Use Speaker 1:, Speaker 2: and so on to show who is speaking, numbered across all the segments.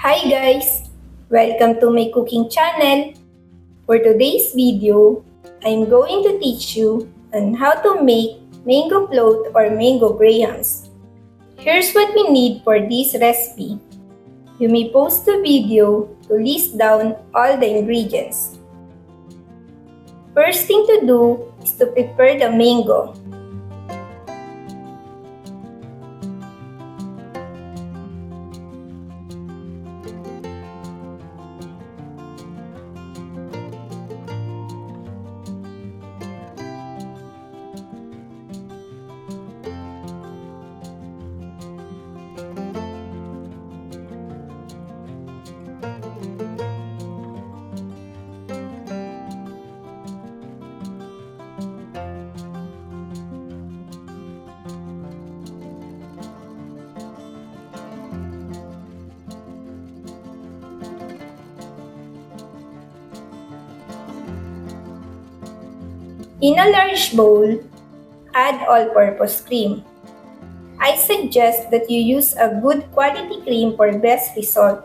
Speaker 1: Hi guys! Welcome to my cooking channel. For today's video, I'm going to teach you on how to make mango float or mango grahams. Here's what we need for this recipe. You may pause the video to list down all the ingredients. First thing to do is to prepare the mango. In a large bowl, add all-purpose cream. I suggest that you use a good quality cream for best result.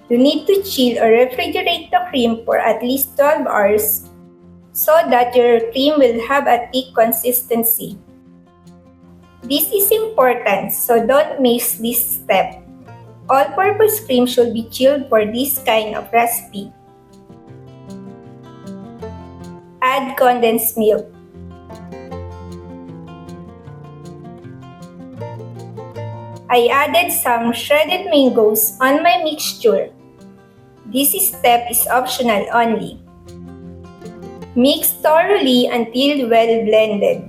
Speaker 1: You need to chill or refrigerate the cream for at least 12 hours so that your cream will have a thick consistency. This is important, so don't miss this step. All-purpose cream should be chilled for this kind of recipe. Add condensed milk. I added some shredded mangoes on my mixture. This step is optional only. Mix thoroughly until well blended.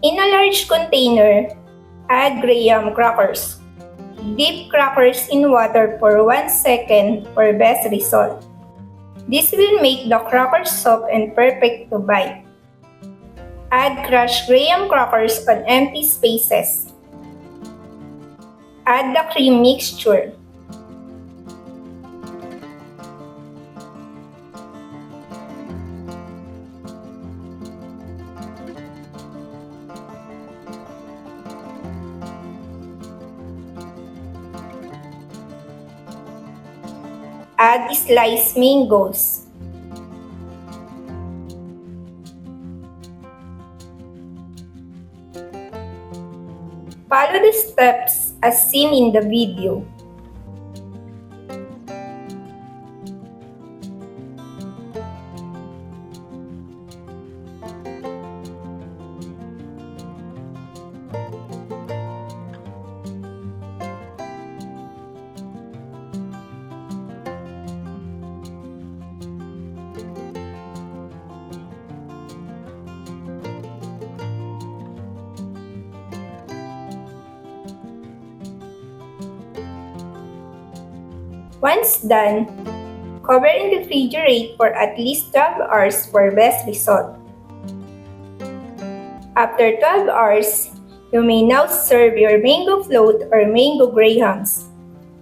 Speaker 1: In a large container, add graham crackers. Dip crackers in water for 1 second for best result. This will make the crackers soft and perfect to bite. Add crushed graham crackers on empty spaces. Add the cream mixture. Add sliced mangoes. Follow the steps as seen in the video. Once done, cover and refrigerate for at least 12 hours for best result. After 12 hours, you may now serve your mango float or mango grahams.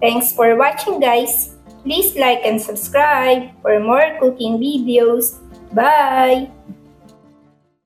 Speaker 1: Thanks for watching guys! Please like and subscribe for more cooking videos. Bye!